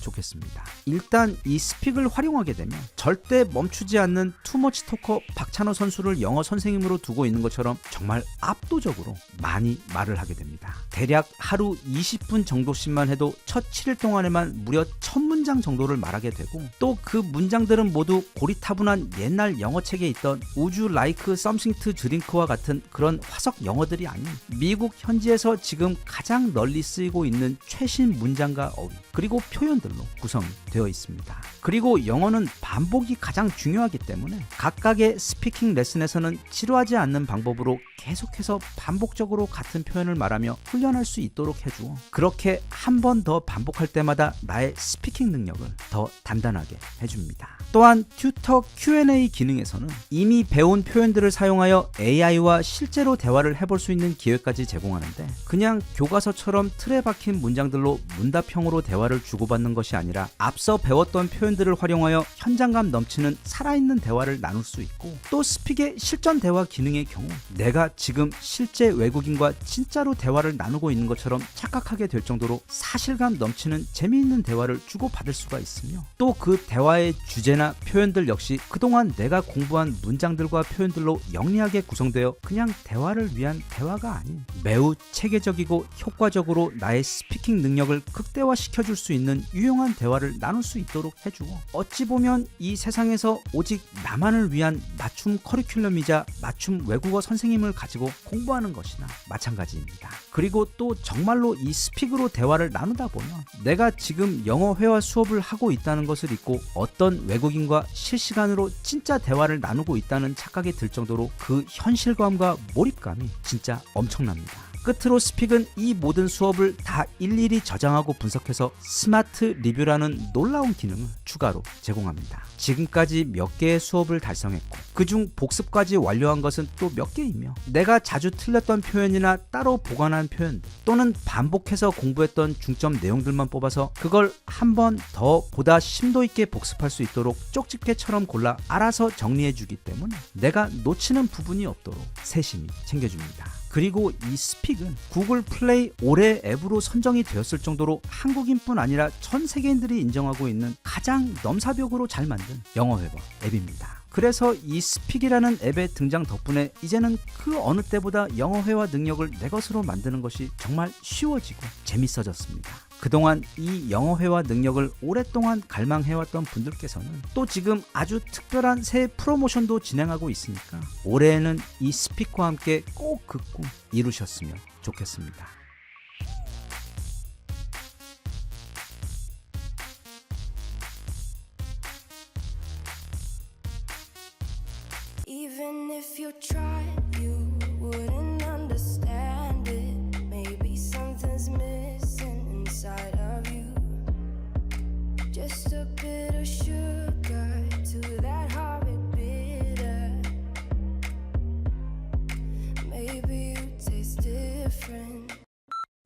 좋겠습니다. 일단 이 스픽을 활용하게 되면 절대 멈추지 않는 투머치 토커 박찬호 선수를 영어 선생님으로 두고 있는 것처럼 정말 압도적으로 많이 말을 하게 됩니다. 대략 하루 20분 정도씩만 해도 첫 7일 동안에만 무려 1000문장 정도를 말하게 되고 또 그 문장들은 모두 고리타분한 옛날 영어책에 있던 Would you like something to drink와 같은 그런 화석 영어들이 아닌 미국 현지에서 지금 가장 널리 쓰이고 있는 최신 문장과 어휘 그리고 표현들로 구성이 되어 있습니다. 그리고 영어는 반복이 가장 중요하기 때문에 각각의 스피킹 레슨에서는 지루하지 않는 방법으로 계속해서 반복적으로 같은 표현을 말하며 훈련할 수 있도록 해주어 그렇게 한 번 더 반복할 때마다 나의 스피킹 능력을 더 단단하게 해줍니다. 또한 튜터 Q&A 기능에서는 이미 배운 표현들을 사용하여 AI와 실제로 대화를 해볼 수 있는 기회까지 제공하는데 그냥 교과서처럼 틀에 박힌 문장들로 문답형으로 대화를 주고받는 것이 아니라 앞서 배웠던 표현들을 활용하여 현장감 넘치는 살아있는 대화를 나눌 수 있고 또 스픽의 실전 대화 기능의 경우 내가 지금 실제 외국인과 진짜로 대화를 나누고 있는 것처럼 착각하게 될 정도로 사실감 넘치는 재미있는 대화를 주고받을 수가 있으며 또 그 대화의 주제나 표현들 역시 그동안 내가 공부한 문장들과 표현들로 영리하게 구성되어 그냥 대화를 위한 대화가 아닌 매우 체계적이고 효과적으로 나의 스피킹 능력을 극대화시켜줄 수 있는 유용한 대화를 나눌 수 있도록 해주고 어찌 보면 이 세상에서 오직 나만을 위한 맞춤 커리큘럼이자 맞춤 외국어 선생님을 가지고 공부하는 것이나 마찬가지입니다. 그리고 또 정말로 이 스픽으로 대화를 나누다 보면 내가 지금 영어 회화 수업을 하고 있다는 것을 잊고 어떤 외국인과 실시간으로 진짜 대화를 나누고 있다는 착각이 들 정도로 그 현실감과 몰입감이 진짜 엄청납니다. 끝으로 스픽은 이 모든 수업을 다 일일이 저장하고 분석해서 스마트 리뷰라는 놀라운 기능을 추가로 제공합니다. 지금까지 몇 개의 수업을 달성했고 그중 복습까지 완료한 것은 또 몇 개이며 내가 자주 틀렸던 표현이나 따로 보관한 표현들 또는 반복해서 공부했던 중점 내용들만 뽑아서 그걸 한 번 더 보다 심도 있게 복습할 수 있도록 쪽집게처럼 골라 알아서 정리해주기 때문에 내가 놓치는 부분이 없도록 세심히 챙겨줍니다. 그리고 이 스픽은 구글 플레이 올해 앱으로 선정이 되었을 정도로 한국인뿐 아니라 전 세계인들이 인정하고 있는 가장 넘사벽으로 잘 만든 영어 회화 앱입니다. 그래서 이 스픽이라는 앱의 등장 덕분에 이제는 그 어느 때보다 영어 회화 능력을 내 것으로 만드는 것이 정말 쉬워지고 재밌어졌습니다. 그동안 이 영어 회화 능력을 오랫동안 갈망해왔던 분들께서는 또 지금 아주 특별한 새 프로모션도 진행하고 있으니까 올해에는 이 스픽과 함께 꼭 그 꿈 이루셨으면 좋겠습니다. Even if you tried, you wouldn't understand it. Maybe something's missing inside of you. Just a bit of sugar to that horrid bitter. Maybe you taste different.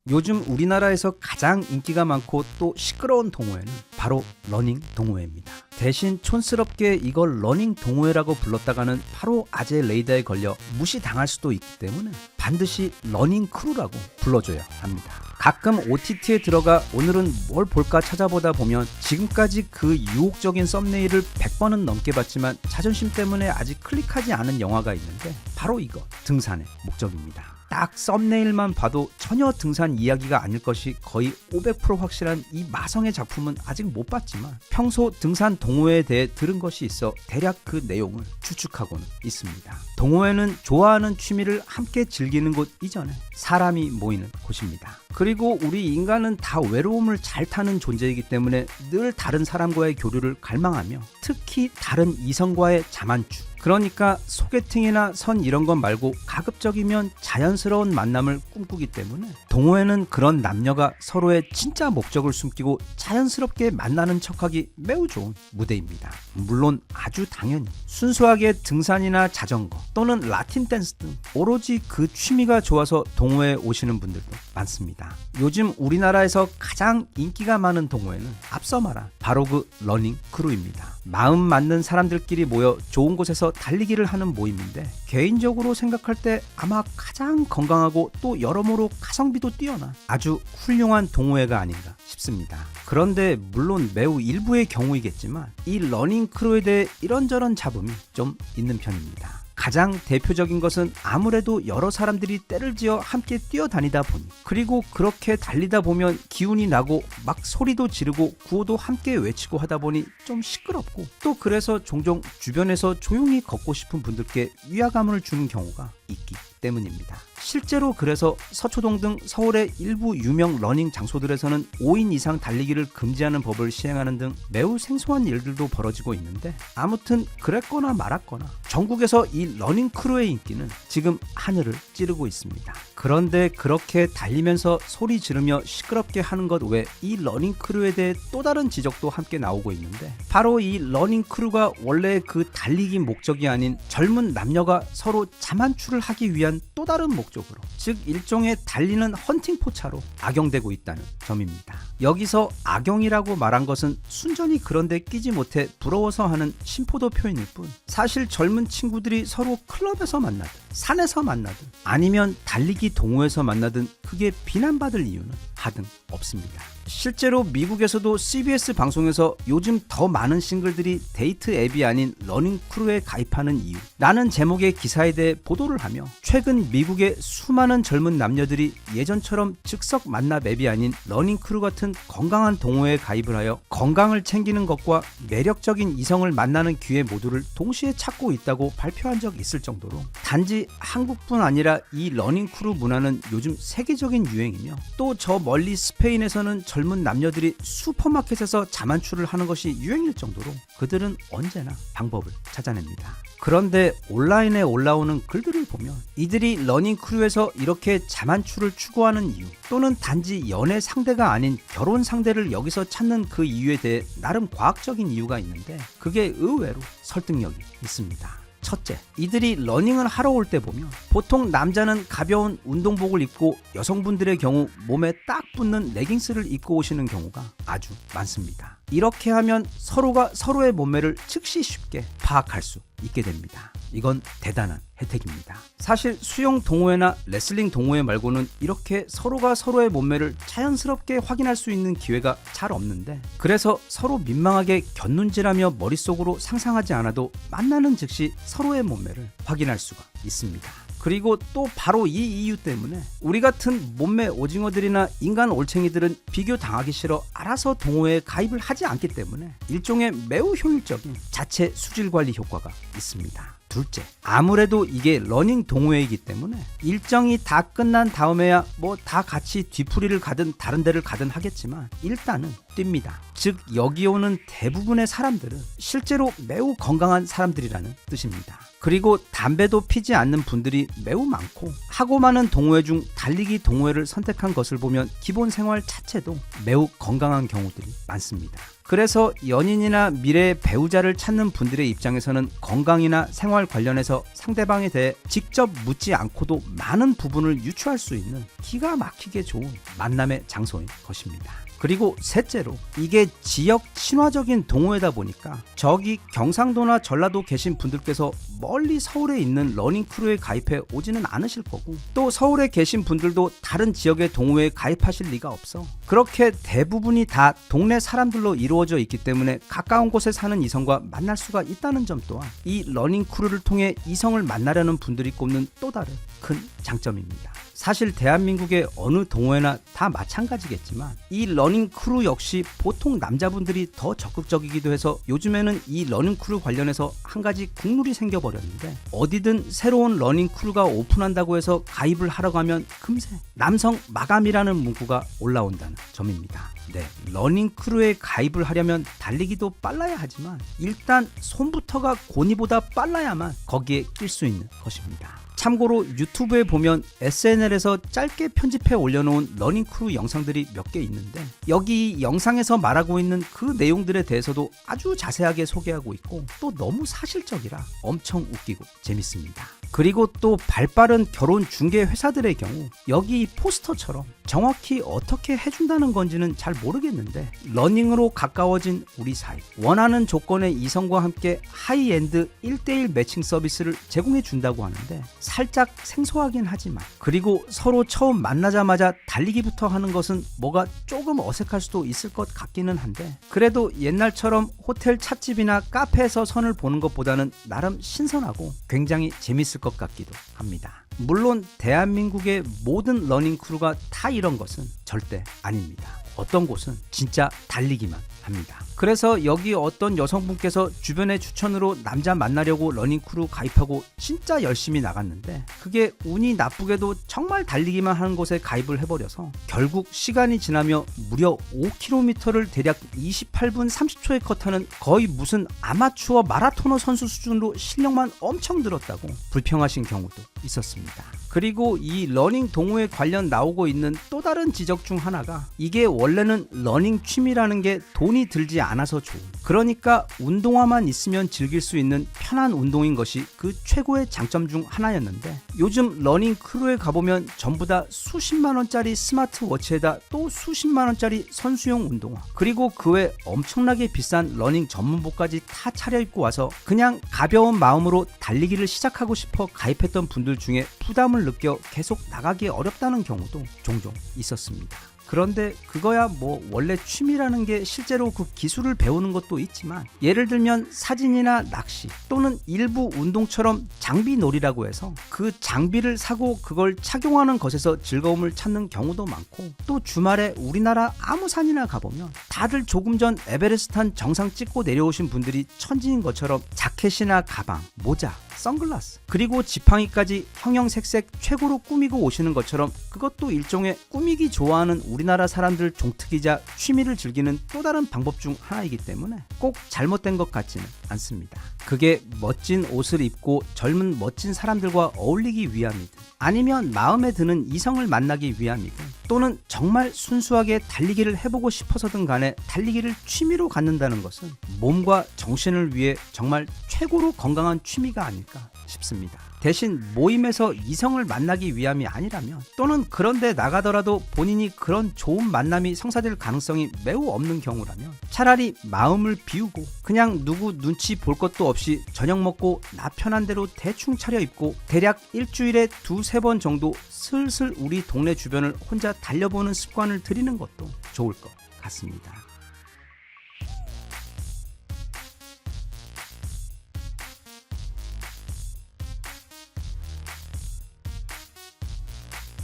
요즘 우리나라에서 가장 인기가 많고 또 시끄러운 동호회는 바로 러닝 동호회입니다. 대신 촌스럽게 이걸 러닝 동호회라고 불렀다가는 바로 아재 레이더에 걸려 무시당할 수도 있기 때문에 반드시 러닝 크루라고 불러줘야 합니다. 가끔 OTT에 들어가 오늘은 뭘 볼까 찾아보다 보면 지금까지 그 유혹적인 썸네일을 100번은 넘게 봤지만 자존심 때문에 아직 클릭하지 않은 영화가 있는데 바로 이거 등산의 목적입니다. 딱 썸네일만 봐도 전혀 등산 이야기가 아닐 것이 거의 500% 확실한 이 마성의 작품은 아직 못 봤지만 평소 등산 동호회에 대해 들은 것이 있어 대략 그 내용을 추측하고는 있습니다. 동호회는 좋아하는 취미를 함께 즐기는 곳 이전에 사람이 모이는 곳입니다. 그리고 우리 인간은 다 외로움을 잘 타는 존재이기 때문에 늘 다른 사람과의 교류를 갈망하며 특히 다른 이성과의 자만추, 그러니까 소개팅이나 선 이런 것 말고 가급적이면 자연스러운 만남을 꿈꾸기 때문에 동호회는 그런 남녀가 서로의 진짜 목적을 숨기고 자연스럽게 만나는 척하기 매우 좋은 무대입니다. 물론 아주 당연히 순수하게 등산이나 자전거 또는 라틴 댄스 등 오로지 그 취미가 좋아서 동호회에 오시는 분들도 많습니다. 요즘 우리나라에서 가장 인기가 많은 동호회는 앞서 말한 바로 그 러닝 크루입니다. 마음 맞는 사람들끼리 모여 좋은 곳에서 달리기를 하는 모임인데 개인적으로 생각할 때 아마 가장 건강하고 또 여러모로 가성비도 뛰어난 아주 훌륭한 동호회가 아닌가 싶습니다. 그런데 물론 매우 일부의 경우이겠지만 이 러닝 크루에 대해 이런저런 잡음이 좀 있는 편입니다. 가장 대표적인 것은 아무래도 여러 사람들이 때를 지어 함께 뛰어다니다 보니 그리고 그렇게 달리다 보면 기운이 나고 막 소리도 지르고 구호도 함께 외치고 하다 보니 좀 시끄럽고 또 그래서 종종 주변에서 조용히 걷고 싶은 분들께 위화감을 주는 경우가 있기 때문입니다. 실제로 그래서 서초동 등 서울의 일부 유명 러닝 장소들에서는 5인 이상 달리기를 금지하는 법을 시행하는 등 매우 생소한 일들도 벌어지고 있는데 아무튼 그랬거나 말았거나 전국에서 이 러닝 크루의 인기는 지금 하늘을 찌르고 있습니다. 그런데 그렇게 달리면서 소리 지르며 시끄럽게 하는 것 외에 이 러닝 크루에 대해 또 다른 지적도 함께 나오고 있는데 바로 이 러닝 크루가 원래 그 달리기 목적이 아닌 젊은 남녀가 서로 자만추를 하기 위한 또 다른 목적으로 즉 일종의 달리는 헌팅 포차로 악용되고 있다는 점입니다. 여기서 악용이라고 말한 것은 순전히 그런데 끼지 못해 부러워서 하는 심포도 표현일 뿐 사실 젊은 친구들이 서로 클럽에서 만나든 산에서 만나든 아니면 달리기 동호회에서 만나든 그게 비난받을 이유는 하등 없습니다. 실제로 미국에서도 CBS 방송에서 요즘 더 많은 싱글들이 데이트 앱이 아닌 러닝 크루에 가입하는 이유 라는 제목의 기사에 대해 보도를 하며 최근 미국의 수많은 젊은 남녀들이 예전처럼 즉석 만납 앱이 아닌 러닝 크루 같은 건강한 동호회에 가입을 하여 건강을 챙기는 것과 매력적인 이성을 만나는 기회 모두를 동시에 찾고 있다고 발표한 적이 있을 정도로 단지 한국뿐 아니라 이 러닝 크루 문화는 요즘 세계적인 유행이며 또 저 멀리 스페인에서는 젊은 남녀들이 슈퍼마켓에서 자만추를 하는 것이 유행일 정도로 그들은 언제나 방법을 찾아냅니다. 그런데 온라인에 올라오는 글들을 보면 이들이 러닝 크루에서 이렇게 자만추를 추구하는 이유 또는 단지 연애 상대가 아닌 결혼 상대를 여기서 찾는 그 이유에 대해 나름 과학적인 이유가 있는데 그게 의외로 설득력이 있습니다. 첫째, 이들이 러닝을 하러 올 때 보면 보통 남자는 가벼운 운동복을 입고 여성분들의 경우 몸에 딱 붙는 레깅스를 입고 오시는 경우가 아주 많습니다. 이렇게 하면 서로가 서로의 몸매를 즉시 쉽게 파악할 수 있게 됩니다. 이건 대단한 혜택입니다. 사실 수영 동호회나 레슬링 동호회 말고는 이렇게 서로가 서로의 몸매를 자연스럽게 확인할 수 있는 기회가 잘 없는데, 그래서 서로 민망하게 곁눈질하며 머릿속으로 상상하지 않아도 만나는 즉시 서로의 몸매를 확인할 수가 있습니다. 그리고 또 바로 이 이유 때문에 우리 같은 몸매 오징어들이나 인간 올챙이들은 비교 당하기 싫어 알아서 동호회에 가입을 하지 않기 때문에 일종의 매우 효율적인 자체 수질 관리 효과가 있습니다. 둘째, 아무래도 이게 러닝 동호회이기 때문에 일정이 다 끝난 다음에야 뭐 다 같이 뒤풀이를 가든 다른 데를 가든 하겠지만 일단은 뜁니다. 즉 여기 오는 대부분의 사람들은 실제로 매우 건강한 사람들이라는 뜻입니다. 그리고 담배도 피지 않는 분들이 매우 많고, 하고 많은 동호회 중 달리기 동호회를 선택한 것을 보면 기본 생활 자체도 매우 건강한 경우들이 많습니다. 그래서 연인이나 미래의 배우자를 찾는 분들의 입장에서는 건강이나 생활 관련해서 상대방에 대해 직접 묻지 않고도 많은 부분을 유추할 수 있는 기가 막히게 좋은 만남의 장소인 것입니다. 그리고 셋째로, 이게 지역 친화적인 동호회다 보니까 저기 경상도나 전라도 계신 분들께서 멀리 서울에 있는 러닝 크루에 가입해 오지는 않으실 거고, 또 서울에 계신 분들도 다른 지역의 동호회에 가입하실 리가 없어. 그렇게 대부분이 다 동네 사람들로 이루어져 있기 때문에 가까운 곳에 사는 이성과 만날 수가 있다는 점 또한 이 러닝 크루를 통해 이성을 만나려는 분들이 꼽는 또 다른 큰 장점입니다. 사실 대한민국의 어느 동호회나 다 마찬가지겠지만 이 러닝 크루 역시 보통 남자분들이 더 적극적이기도 해서 요즘에는 이 러닝 크루 관련해서 한 가지 국룰이 생겨버렸는데, 어디든 새로운 러닝 크루가 오픈한다고 해서 가입을 하러 가면 금세 남성 마감이라는 문구가 올라온다는 점입니다. 네, 러닝 크루에 가입을 하려면 달리기도 빨라야 하지만 일단 손부터가 고니보다 빨라야만 거기에 낄 수 있는 것입니다. 참고로 유튜브에 보면 SNL에서 짧게 편집해 올려놓은 러닝 크루 영상들이 몇 개 있는데, 여기 영상에서 말하고 있는 그 내용들에 대해서도 아주 자세하게 소개하고 있고, 또 너무 사실적이라 엄청 웃기고 재밌습니다. 그리고 또 발빠른 결혼 중개 회사들의 경우 여기 포스터처럼 정확히 어떻게 해준다는 건지는 잘 모르겠는데, 러닝으로 가까워진 우리 사이, 원하는 조건의 이성과 함께 하이엔드 1대1 매칭 서비스를 제공해 준다고 하는데 살짝 생소하긴 하지만, 그리고 서로 처음 만나자마자 달리기부터 하는 것은 뭐가 조금 어색할 수도 있을 것 같기는 한데, 그래도 옛날처럼 호텔 찻집이나 카페에서 선을 보는 것보다는 나름 신선하고 굉장히 재밌을 것 같기도 합니다. 물론 대한민국의 모든 러닝 크루가 다 이런 것은 절대 아닙니다. 어떤 곳은 진짜 달리기만 합니다. 그래서 여기 어떤 여성분께서 주변의 추천으로 남자 만나려고 러닝 크루 가입하고 진짜 열심히 나갔는데, 그게 운이 나쁘게도 정말 달리기만 하는 곳에 가입을 해버려서 결국 시간이 지나며 무려 5km를 대략 28분 30초에 컷하는 거의 무슨 아마추어 마라토너 선수 수준으로 실력만 엄청 늘었다고 불평하신 경우도 있었습니다. 그리고 이 러닝 동호회 관련 나오고 있는 또 다른 지적 중 하나가, 이게 원래는 러닝 취미라는 게 돈이 들지 않아서 좋은, 그러니까 운동화만 있으면 즐길 수 있는 편한 운동인 것이 그 최고의 장점 중 하나였는데, 요즘 러닝 크루에 가보면 전부 다 수십만 원짜리 스마트워치에다 또 수십만 원짜리 선수용 운동화, 그리고 그 외 엄청나게 비싼 러닝 전문복까지 다 차려입고 와서 그냥 가벼운 마음으로 달리기를 시작하고 싶어 가입했던 분들 중에 부담을 느껴 계속 나가기 어렵다는 경우도 종종 있었습니다. 그런데 그거야 뭐 원래 취미라는 게 실제로 그 기술을 배우는 것도 있지만, 예를 들면 사진이나 낚시 또는 일부 운동처럼 장비 놀이라고 해서 그 장비를 사고 그걸 착용하는 것에서 즐거움을 찾는 경우도 많고, 또 주말에 우리나라 아무 산이나 가보면 다들 조금 전 에베레스트 정상 찍고 내려오신 분들이 천지인 것처럼 자켓이나 가방, 모자, 선글라스, 그리고 지팡이까지 형형색색 최고로 꾸미고 오시는 것처럼 그것도 일종의 꾸미기 좋아하는 우리나라 사람들 종특이자 취미를 즐기는 또 다른 방법 중 하나이기 때문에 꼭 잘못된 것 같지는 않습니다. 그게 멋진 옷을 입고 젊은 멋진 사람들과 어울리기 위함이든, 아니면 마음에 드는 이성을 만나기 위함이든, 또는 정말 순수하게 달리기를 해보고 싶어서든 간에 달리기를 취미로 갖는다는 것은 몸과 정신을 위해 정말 최고로 건강한 취미가 아닐까 싶습니다. 대신 모임에서 이성을 만나기 위함이 아니라면, 또는 그런데 나가더라도 본인이 그런 좋은 만남이 성사될 가능성이 매우 없는 경우라면 차라리 마음을 비우고 그냥 누구 눈치 볼 것도 없이 저녁 먹고 나 편한 대로 대충 차려입고 대략 일주일에 2-3번 정도 슬슬 우리 동네 주변을 혼자 달려보는 습관을 들이는 것도 좋을 것 같습니다.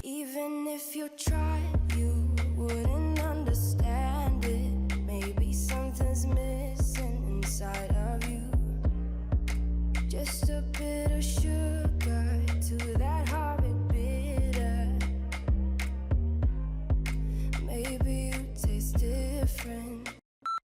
Even if you tried, you wouldn't understand it. Maybe something's missing inside of you. Just a bit of sugar to that horrid bitter. Maybe you taste different.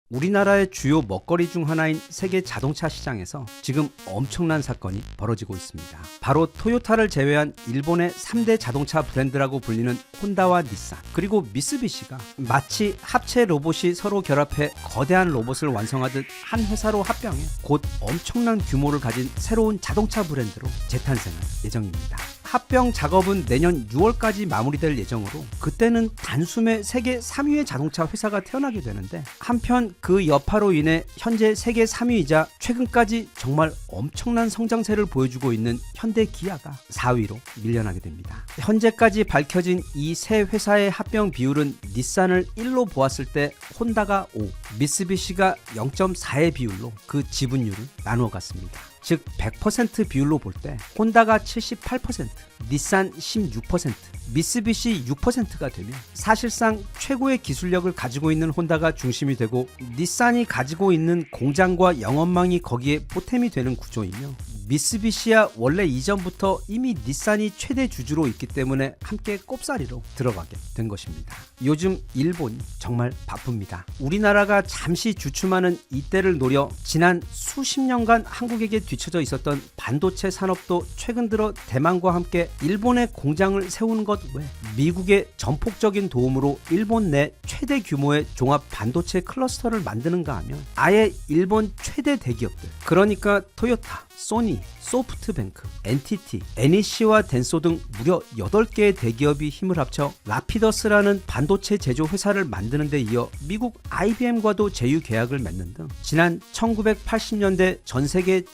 우리나라의 주요 먹거리 중 하나인 세계 자동차 시장에서 지금 엄청난 사건이 벌어지고 있습니다. 바로 토요타를 제외한 일본의 3대 자동차 브랜드라고 불리는 혼다와 닛산, 그리고 미쓰비시가 마치 합체 로봇이 서로 결합해 거대한 로봇을 완성하듯 한 회사로 합병해 곧 엄청난 규모를 가진 새로운 자동차 브랜드로 재탄생할 예정입니다. 합병 작업은 내년 6월까지 마무리될 예정으로 그때는 단숨에 세계 3위의 자동차 회사가 태어나게 되는데, 한편 그 여파로 인해 현재 세계 3위이자 최근까지 정말 엄청난 성장세를 보여주고 있는 현대 기아가 4위로 밀려나게 됩니다. 현재까지 밝혀진 이 세 회사의 합병 비율은 닛산을 1로 보았을 때 혼다가 5, 미쓰비시가 0.4의 비율로 그 지분율을 나누어 갔습니다. 즉 100% 비율로 볼 때 혼다가 78%, 닛산 16%, 미쓰비시 6%가 되면 사실상 최고의 기술력을 가지고 있는 혼다가 중심이 되고 닛산이 가지고 있는 공장과 영업망이 거기에 보탬이 되는 구조이며, 미쓰비시야 원래 이전부터 이미 닛산이 최대 주주로 있기 때문에 함께 꼽사리로 들어가게 된 것입니다. 요즘 일본이 정말 바쁩니다. 우리나라가 잠시 주춤하는 이때를 노려 지난 수십 년간 한국에게 뒤처져 있었던 반도체 산업도 최근 들어 대만과 함께 일본의 공장을 세우는 것 외 미국의 전폭적인 도움으로 일본 내 최대 규모의 종합 반도체 클러스터를 만드는가 하면 아예 일본 최대 대기업들, 그러니까 토요타, 소니, 소프트뱅크, NTT, NEC와 덴소 등 무려 8개의 대기업이 힘을 합쳐 라피더스라는 반도체 제조 회사를 만드는 데 이어 미국 IBM과도 제휴 계약을 맺는 등 지난 1980년대 전 세계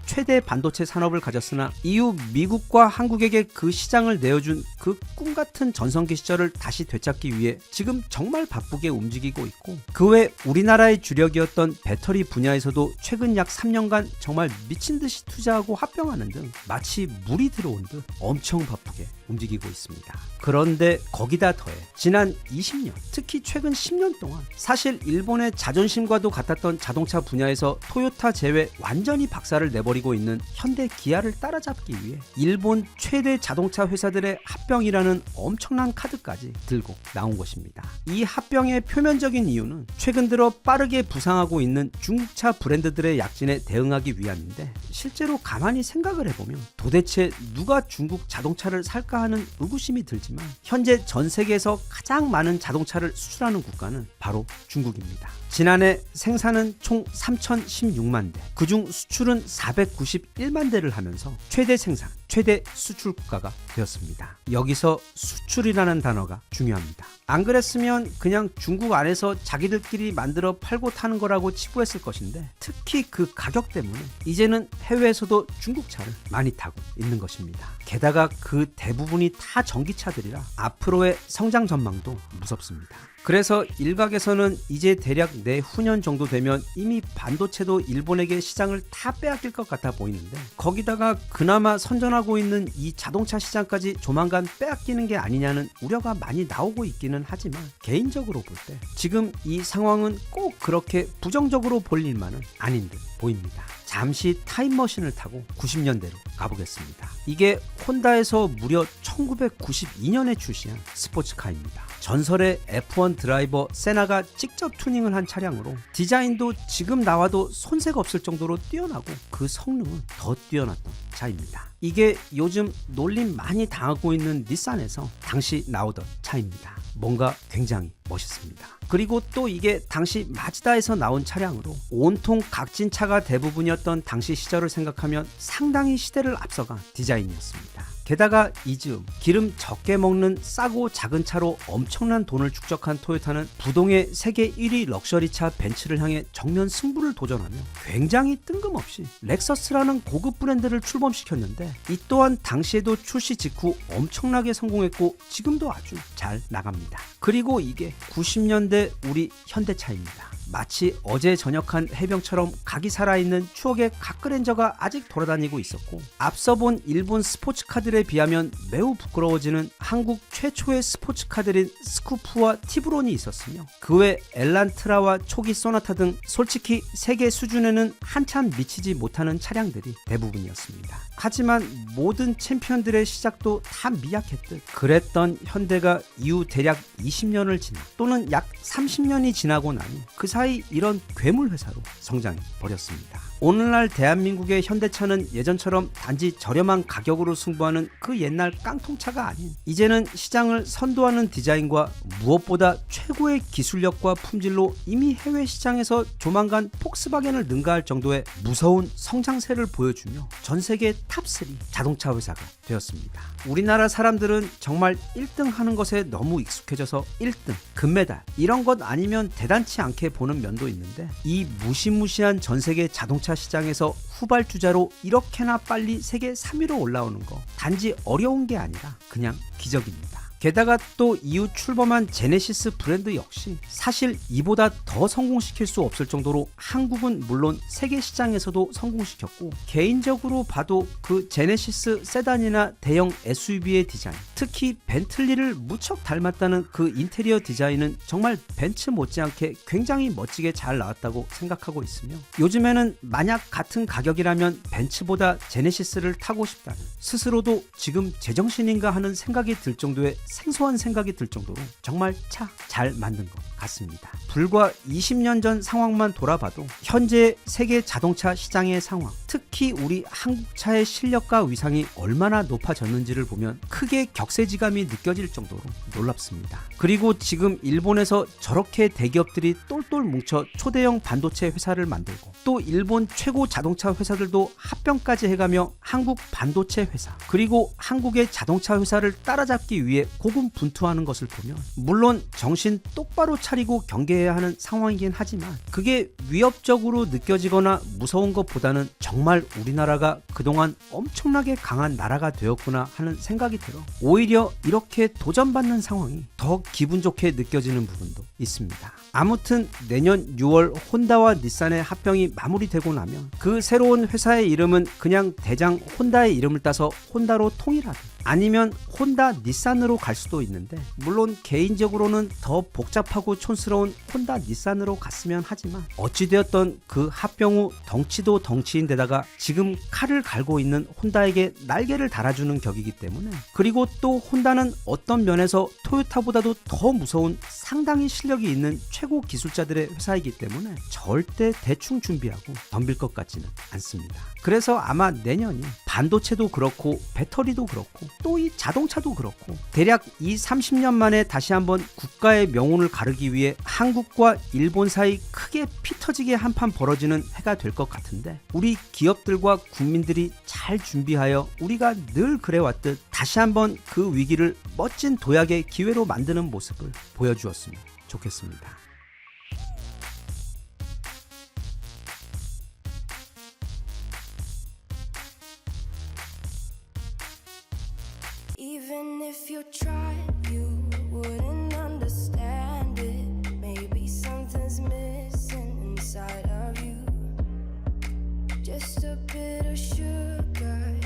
최대 반도체 산업을 가졌으나 이후 미국과 한국에게 그 시장을 내어준 그 꿈같은 전성기 시절을 다시 되찾기 위해 지금 정말 바쁘게 움직이고 있고, 그 외 우리나라의 주력이었던 배터리 분야에서도 최근 약 3년간 정말 미친 듯이 투자하고 합병하는 등 마치 물이 들어온 듯 엄청 바쁘게 움직이고 있습니다. 그런데 거기다 더해 지난 20년, 특히 최근 10년 동안 사실 일본의 자존심과도 같았던 자동차 분야에서 토요타 제외 완전히 박살을 내버리고 있는 현대 기아를 따라잡기 위해 일본 최대 자동차 회사들의 합병이라는 엄청난 카드까지 들고 나온 것입니다. 이 합병의 표면적인 이유는 최근 들어 빠르게 부상하고 있는 중국차 브랜드들의 약진에 대응하기 위함인데, 실제로 가만히 생각을 해보면 도대체 누가 중국 자동차를 살까 하는 의구심이 들지만 현재 전 세계에서 가장 많은 자동차를 수출하는 국가는 바로 중국입니다. 지난해 생산은 총 3,016만 대, 그중 수출은 491만 대를 하면서 최대 생산, 최대 수출 국가가 되었습니다. 여기서 수출이라는 단어가 중요합니다. 안 그랬으면 그냥 중국 안에서 자기들끼리 만들어 팔고 타는 거라고 치부했을 것인데, 특히 그 가격 때문에 이제는 해외에서도 중국차를 많이 타고 있는 것입니다. 게다가 그 대부분이 다 전기차들이라 앞으로의 성장 전망도 무섭습니다. 그래서 일각에서는 이제 대략 내후년 정도 되면 이미 반도체도 일본에게 시장을 다 빼앗길 것 같아 보이는데, 거기다가 그나마 선전하고 있는 이 자동차 시장까지 조만간 빼앗기는 게 아니냐는 우려가 많이 나오고 있기는 하지만, 개인적으로 볼 때 지금 이 상황은 꼭 그렇게 부정적으로 볼 일만은 아닌 듯 보입니다. 잠시 타임머신을 타고 90년대로 가보겠습니다. 이게 혼다에서 무려 1992년에 출시한 스포츠카입니다. 전설의 F1 드라이버 세나가 직접 튜닝을 한 차량으로 디자인도 지금 나와도 손색 없을 정도로 뛰어나고 그 성능은 더 뛰어났던 차입니다. 이게 요즘 놀림 많이 당하고 있는 닛산에서 당시 나오던 차입니다. 뭔가 굉장히 멋있습니다. 그리고 또 이게 당시 마즈다에서 나온 차량으로 온통 각진 차가 대부분이었던 당시 시절을 생각하면 상당히 시대를 앞서간 디자인이었습니다. 게다가 이 즈음 기름 적게 먹는 싸고 작은 차로 엄청난 돈을 축적한 토요타는 부동의 세계 1위 럭셔리차 벤츠를 향해 정면 승부를 도전하며 굉장히 뜬금없이 렉서스라는 고급 브랜드를 출범시켰는데 이 또한 당시에도 출시 직후 엄청나게 성공했고 지금도 아주 잘 나갑니다. 그리고 이게 90년대 우리 현대차입니다. 마치 어제 전역한 해병처럼 각이 살아있는 추억의 각그랜저가 아직 돌아다니고 있었고 앞서 본 일본 스포츠카들에 비하면 매우 부끄러워지는 한국 최초의 스포츠카들인 스쿠프와 티브론이 있었으며 그 외 엘란트라와 초기 소나타 등 솔직히 세계 수준에는 한참 미치지 못하는 차량들이 대부분이었습니다. 하지만 모든 챔피언들의 시작도 다 미약했듯 그랬던 현대가 이후 대략 20년을 지나 또는 약 30년이 지나고 나니 그 사이 이런 괴물 회사로 성장해 버렸습니다. 오늘날 대한민국의 현대차는 예전처럼 단지 저렴한 가격으로 승부하는 그 옛날 깡통차가 아닌 이제는 시장을 선도하는 디자인과 무엇보다 최고의 기술력과 품질로 이미 해외 시장에서 조만간 폭스바겐을 능가할 정도의 무서운 성장세를 보여주며 전 세계 탑3 자동차 회사가 되었습니다. 우리나라 사람들은 정말 1등 하는 것에 너무 익숙해져서 1등, 금메달 이런 것 아니면 대단치 않게 보는 면도 있는데 이 무시무시한 전 세계 자동차 시장에서 후발주자로 이렇게나 빨리 세계 3위로 올라오는 거 단지 어려운 게 아니라 그냥 기적입니다. 게다가 또 이후 출범한 제네시스 브랜드 역시 사실 이보다 더 성공시킬 수 없을 정도로 한국은 물론 세계 시장에서도 성공시켰고 개인적으로 봐도 그 제네시스 세단이나 대형 SUV의 디자인 특히 벤틀리를 무척 닮았다는 그 인테리어 디자인은 정말 벤츠 못지않게 굉장히 멋지게 잘 나왔다고 생각하고 있으며 요즘에는 만약 같은 가격이라면 벤츠보다 제네시스를 타고 싶다는 스스로도 지금 제정신인가 하는 생각이 들 정도의 생소한 생각이 들 정도로 정말 차 잘 만든 것 같습니다. 불과 20년 전 상황만 돌아봐도 현재 세계 자동차 시장의 상황, 특히 우리 한국차의 실력과 위상이 얼마나 높아졌는지를 보면 크게 격세지감이 느껴질 정도로 놀랍습니다. 그리고 지금 일본에서 저렇게 대기업들이 똘똘 뭉쳐 초대형 반도체 회사를 만들고 또 일본 최고 자동차 회사들도 합병까지 해가며 한국 반도체 회사 그리고 한국의 자동차 회사를 따라잡기 위해 고군분투하는 것을 보면 물론 정신 똑바로 차리고 경계해야 하는 상황이긴 하지만 그게 위협적으로 느껴지거나 무서운 것보다는 정말 우리나라가 그동안 엄청나게 강한 나라가 되었구나 하는 생각이 들어 오히려 이렇게 도전받는 상황이 더 기분 좋게 느껴지는 부분도 있습니다. 아무튼 내년 6월 혼다와 닛산의 합병이 마무리되고 나면 그 새로운 회사의 이름은 그냥 대장 혼다의 이름을 따서 혼다로 통일하든 아니면 혼다 닛산으로 갈 수도 있는데 물론 개인적으로는 더 복잡하고 촌스러운 혼다 닛산으로 갔으면 하지만 어찌되었던 그 합병 후 덩치도 덩치인데다가 지금 칼을 갈고 있는 혼다에게 날개를 달아주는 격이기 때문에 그리고 또 혼다는 어떤 면에서 토요타보다도 더 무서운 상당히 실력이 있는 최고 기술자들의 회사이기 때문에 절대 대충 준비하고 덤빌 것 같지는 않습니다. 그래서 아마 내년이 반도체도 그렇고 배터리도 그렇고 또 이 자동차도 그렇고 대략 이 30년 만에 다시 한번 국가의 명운을 가르기 위해 한국과 일본 사이 크게 피 터지게 한판 벌어지는 해가 될 것 같은데 우리 기업들과 국민들이 잘 준비하여 우리가 늘 그래왔듯 다시 한번 그 위기를 멋진 도약의 기회로 만드는 모습을 보여주었으면 좋겠습니다. Even if you tried, you wouldn't understand it. Maybe something's missing inside of you. Just a bit of sugar